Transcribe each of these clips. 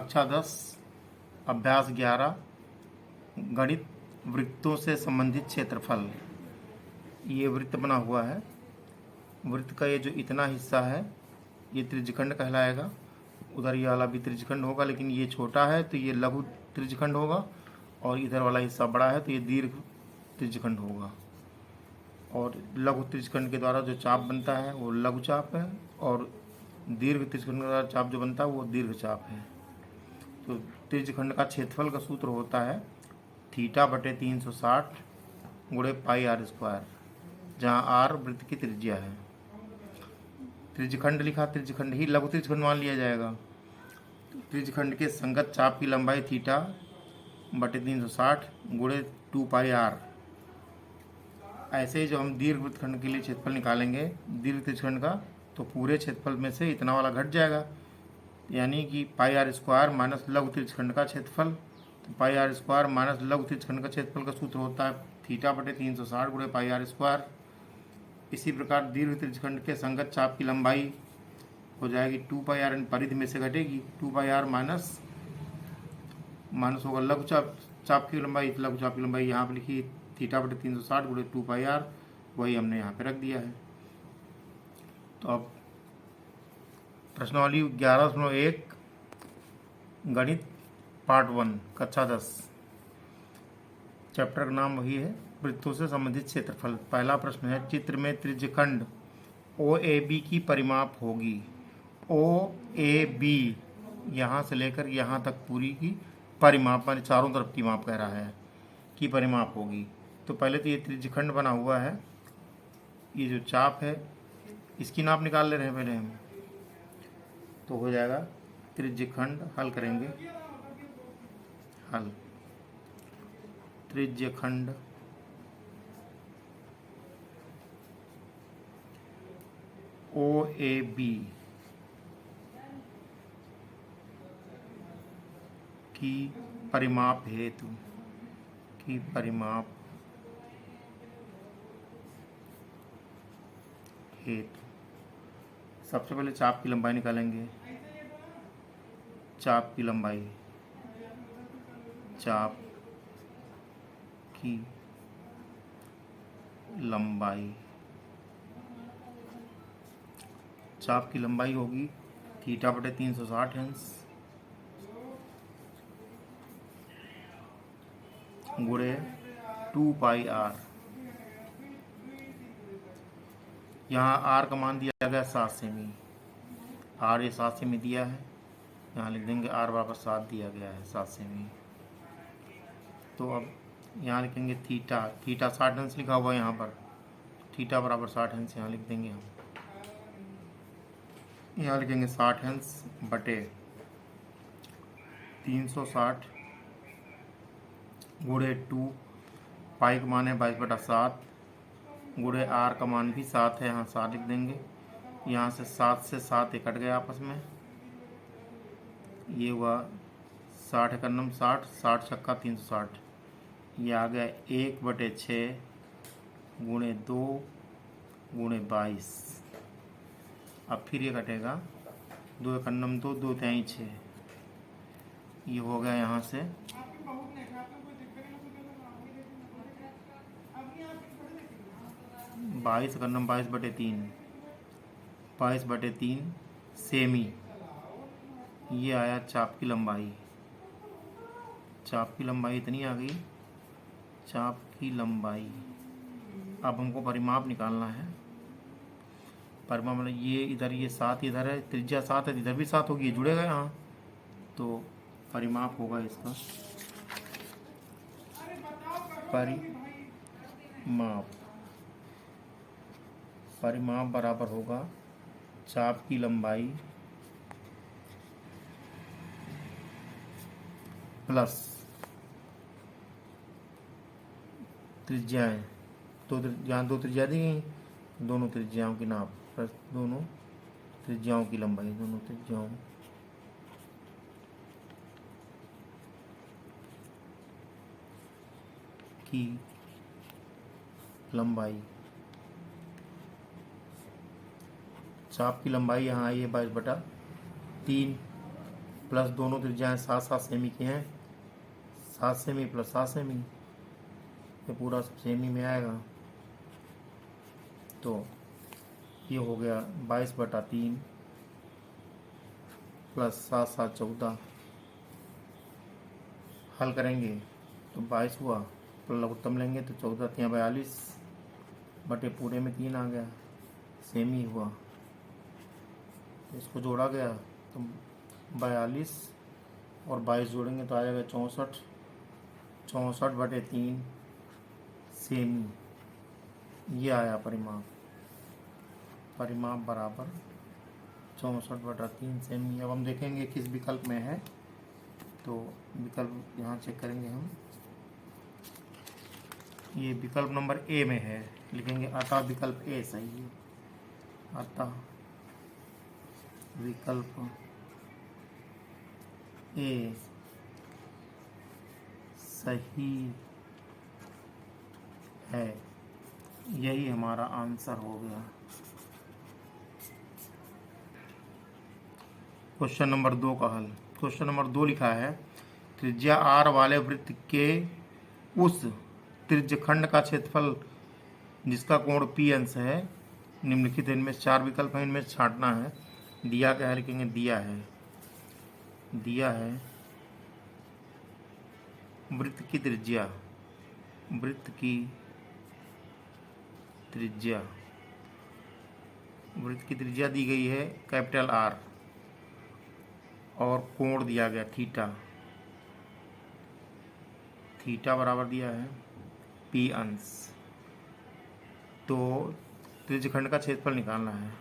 कक्षा 10 अभ्यास 11 गणित वृत्तों से संबंधित क्षेत्रफल। ये वृत्त बना हुआ है। वृत्त का ये जो इतना हिस्सा है ये त्रिज्यखंड कहलाएगा। उधर ये वाला भी त्रिज्यखंड होगा, लेकिन ये छोटा है तो ये लघु त्रिज्यखंड होगा, और इधर वाला हिस्सा बड़ा है तो ये दीर्घ त्रिज्यखंड होगा। और लघु त्रिज्यखंड के द्वारा जो चाप बनता है वो लघु चाप है, और दीर्घ त्रिज्यखंड के द्वारा चाप जो बनता है वो दीर्घ चाप है। तो त्रिज्यखंड का क्षेत्रफल का सूत्र होता है θ/360 गुणे πr², जहाँ r वृत्त की त्रिज्या है। त्रिज्यखंड लिखा, त्रिज्यखंड ही लघु त्रिज्यखंड मान लिया जाएगा। त्रिज्यखंड के संगत चाप की लंबाई θ/360 गुणे 2πr। ऐसे ही जो हम दीर्घ वृत्तखंड के लिए क्षेत्रफल निकालेंगे दीर्घ त्रिज्यखंड का, तो पूरे क्षेत्रफल में से इतना वाला घट जाएगा, यानी कि πr² माइनस लघु त्रिज्यखंड का क्षेत्रफल। तो πr² माइनस लघु त्रिज्यखंड का क्षेत्रफल का सूत्र होता है θ/360 गुणे πr²। इसी प्रकार दीर्घ त्रिज्यखंड के संगत चाप की लंबाई हो जाएगी 2πr, परिधि में से घटेगी 2πr माइनस होगा लघु चाप की लंबाई। लघु चाप की लंबाई यहाँ पर लिखी θ/360 गुणे 2πr, वही हमने यहाँ पे रख दिया है। तो अब प्रश्नावली 11.1 गणित पार्ट 1 कक्षा 10, चैप्टर का नाम वही है, वृत्तों से संबंधित क्षेत्रफल। पहला प्रश्न है, चित्र में त्रिज्यखंड OAB की परिमाप होगी। OAB यहाँ से लेकर यहाँ तक पूरी की परिमाप, माने चारों तरफ की माप कह रहा है कि परिमाप होगी। तो पहले तो ये त्रिज्यखंड बना हुआ है, ये जो चाप है इसकी नाप निकाल ले रहे हैं पहले हम। तो हो जाएगा त्रिज्यखंड, हल करेंगे, हल त्रिज्यखंड OAB की परिमाप हेतु सबसे पहले चाप की लंबाई निकालेंगे। चाप की लंबाई, चाप की लंबाई, चाप की लंबाई होगी θ/360 अंश गुणे 2πr। यहाँ r का मान दिया गया 7 सेमी, r ये 7 सेमी दिया है, यहाँ लिख देंगे r बराबर 7 दिया गया है 7 सेमी। तो अब यहाँ लिखेंगे थीटा 60 अंश लिखा हुआ है यहाँ पर, थीटा बराबर 60 अंश यहाँ लिख देंगे हम। यहाँ लिखेंगे 60 अंश बटे 360 गुणे 2, पाई का मान है 22/7 गुणे r का मान भी 7 है, यहाँ 7 लिख देंगे। यहाँ से 7 से 7 कट गए आपस में, ये हुआ 60 एकन्नम 60, 60 छक्का 360, ये आ गया 1/6 गुणे 2 गुणे 22। अब फिर ये कटेगा 2 एकन्नम 2, 2 तिहाई 6, ये हो गया यहाँ से 22 एकन्नम 22/3, 22/3 सेमी। ये आया चाप की लंबाई, चाप की लंबाई इतनी आ गई, चाप की लंबाई। अब हमको परिमाप निकालना है। परिमाप मतलब ये इधर, ये 7 इधर है, त्रिज्या 7 है, इधर भी 7 होगी, ये जुड़ेगा यहाँ, तो परिमाप होगा इसका, परिमाप बराबर होगा चाप की लंबाई प्लस त्रिज्याएँ। तो यहाँ 2 त्रिज्या दी गई, दोनों त्रिज्याओं की नाप प्लस दोनों त्रिज्याओं की लंबाई, दोनों त्रिज्याओं की लंबाई। चाप की लंबाई यहाँ आई है 22/3, प्लस दोनों त्रिज्याएँ 7-7 सेमी की हैं, 7 सेमी प्लस 7 सेमी, ये पूरा सब सेमी में आएगा। तो ये हो गया 22/3 प्लस 7-7 14, हल करेंगे तो 22 हुआ, लघुत्तम लेंगे तो 14×3 = 42 बटे पूरे में 3 आ गया, सेमी हुआ। इसको जोड़ा गया तो 42 और 22 जोड़ेंगे तो आ जाएगा 64, 64/3 सेमी। ये आया परिमाप, परिमाप बराबर 64/3 सेमी। अब हम देखेंगे किस विकल्प में है, तो विकल्प यहाँ चेक करेंगे हम। ये विकल्प नंबर ए में है, लिखेंगे अतः विकल्प ए सही है, अतः विकल्प ए सही है, यही हमारा आंसर हो गया। क्वेश्चन नंबर 2 का हल। क्वेश्चन नंबर 2 लिखा है, त्रिज्या आर वाले वृत्त के उस त्रिज्यखंड का क्षेत्रफल जिसका कोण पी अंश है निम्नलिखित, इनमें 4 विकल्प हैं, इनमें छांटना है। दिया क्या है, लिखेंगे दिया है, दिया है वृत्त की त्रिज्या, वृत्त की त्रिज्या, वृत्त की त्रिज्या दी गई है कैपिटल आर और कोण दिया गया थीटा, थीटा बराबर दिया है पी अंश। तो त्रिज्यखंड का क्षेत्रफल निकालना है,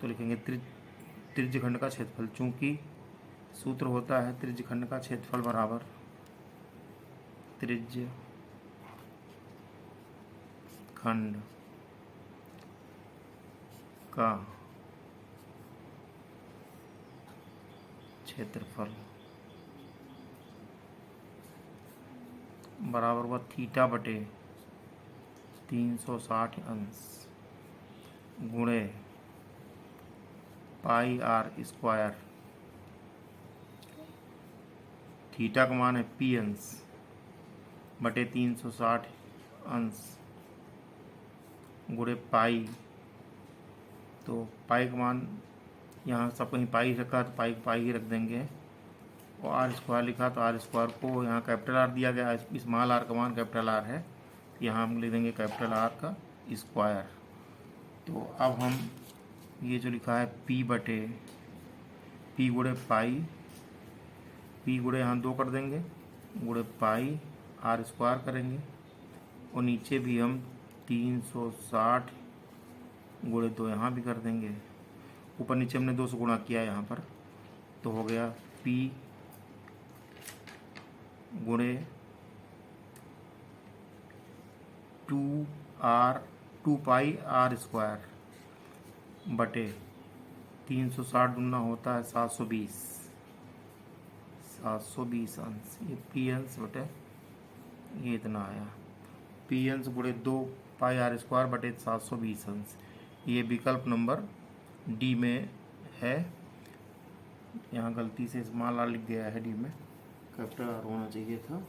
तो लिखेंगे त्रिज्यखंड का क्षेत्रफल, चूंकि सूत्र होता है त्रिज्यखंड का क्षेत्रफल बराबर त्रिज्यखंड का क्षेत्रफल बराबर हुआ थीटा बटे 360 अंश गुणे पाई आर स्क्वायर। थीटा का मान है पी अंश बटे 360 अंश गुणे पाई, तो पाई का मान यहाँ सब कहीं पाई रखा तो पाई ही रख देंगे, और आर स्क्वायर लिखा तो आर स्क्वायर को यहाँ कैपिटल आर दिया गया, स्मॉल आर का मान कैपिटल आर है, तो यहाँ हम लिख देंगे कैपिटल आर का स्क्वायर। तो अब हम ये जो लिखा है पी बटे पी गुणे पाई, पी गुणे यहाँ 2 कर देंगे गुणे पाई आर स्क्वायर करेंगे, और नीचे भी हम 360 गुणे 2 यहाँ भी कर देंगे, ऊपर नीचे हमने 2 से गुणा किया यहाँ पर, तो हो गया पी गुणे 2 पाई आर स्क्वायर बटे 360 गुना होता है 720, 720 अंश, ये पी अंश बटे ये इतना आया, पी अंश गुणे 2 पाई आर स्क्वायर बटे 720 अंश। ये विकल्प नंबर डी में है, यहाँ गलती से स्मॉल आर लिख गया है, डी में कैपिटल आर होना चाहिए था,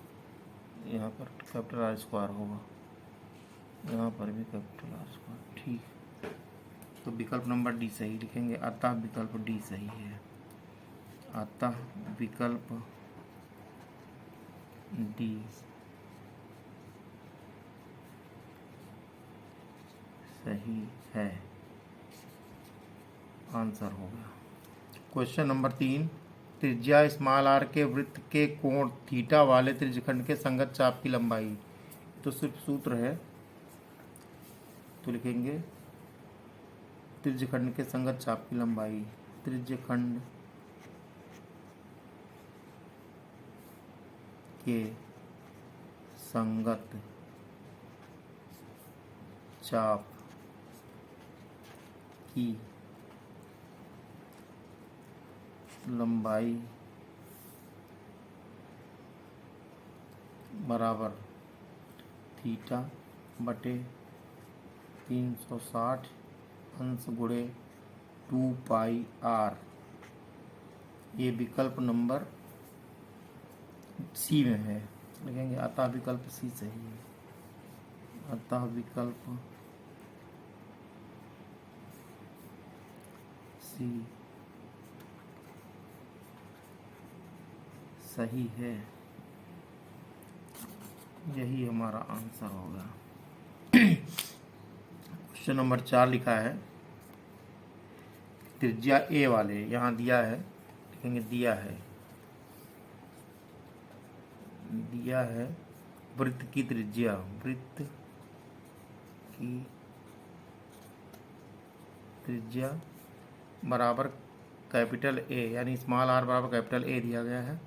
यहाँ पर कैपिटल आर स्क्वायर होगा, यहाँ पर भी कैपिटल आर स्क्वायर, ठीक। तो विकल्प नंबर डी सही, लिखेंगे अतः विकल्प डी सही है, अतः विकल्प डी सही है, आंसर हो गया। क्वेश्चन नंबर 3, त्रिज्या स्मॉल आर के वृत्त के कोण थीटा वाले त्रिज्यखंड के संगत चाप की लंबाई, तो सिर्फ सूत्र है, तो लिखेंगे त्रिज्यखंड के संगत चाप की लंबाई, त्रिज्यखंड के संगत चाप की लंबाई बराबर थीटा बटे 360 अंश गुणे 2 पाई आर ये विकल्प नंबर सी में है। लिखेंगे अतः विकल्प सी सही है। अतः विकल्प सी सही है। यही हमारा आंसर होगा। क्वेश्चन नंबर 4 लिखा है त्रिज्या ए वाले, यहाँ दिया है, लिखेंगे दिया है वृत्त की त्रिज्या, वृत्त की त्रिज्या बराबर कैपिटल ए, यानी स्मॉल आर बराबर कैपिटल ए दिया गया है।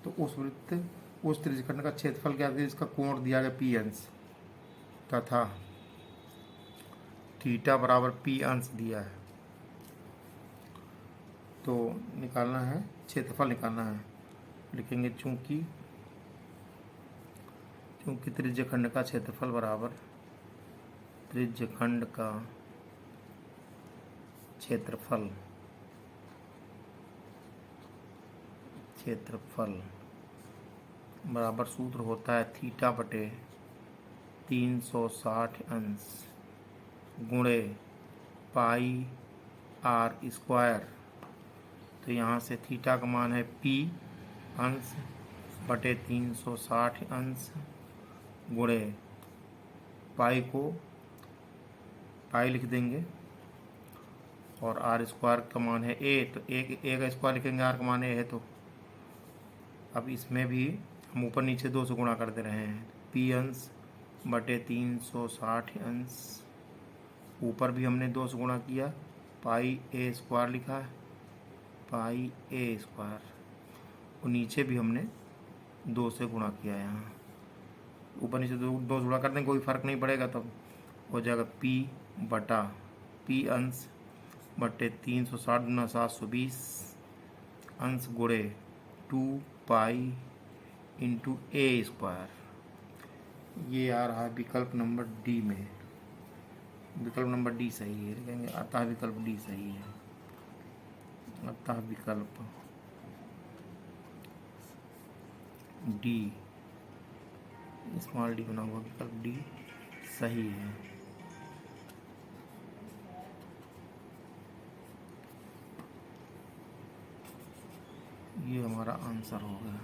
तो उस वृत्त उस त्रिज्यखंड का क्षेत्रफल क्या दिया, इसका कोण दिया गया पी अंश, तथा थीटा बराबर पी अंश दिया है। तो निकालना है, क्षेत्रफल निकालना है। लिखेंगे चूंकि त्रिज्यखंड का क्षेत्रफल बराबर त्रिज्यखंड का क्षेत्रफल बराबर सूत्र होता है थीटा बटे 360 अंश गुणे पाई आर स्क्वायर। तो यहाँ से थीटा का मान है पी अंश बटे 360 अंश गुणे पाई को पाई लिख देंगे और आर स्क्वायर का मान है ए, तो ए का स्क्वायर लिखेंगे, आर का मान ए है। तो अब इसमें भी हम ऊपर नीचे 2 से गुणा कर दे रहे हैं। पी अंश बटे 360 अंश, ऊपर भी हमने 2 से गुणा किया, पाई ए स्क्वायर लिखा है, पाई ए स्क्वायर, और नीचे भी हमने 2 से गुणा किया। यहाँ ऊपर नीचे 2 से गुणा कर दें, कोई फ़र्क नहीं पड़ेगा, तब हो जाएगा पी बटा पी अंश बटे 360 गुना 720 अंश गुणे 2 पाई इंटू ए स्क्वायर। ये आ रहा है विकल्प नंबर डी में। विकल्प नंबर डी सही है। लिखेंगे अतः विकल्प डी सही है। अतः विकल्प डी, स्मॉल डी बना हुआ विकल्प डी सही है। ये हमारा आंसर होगा।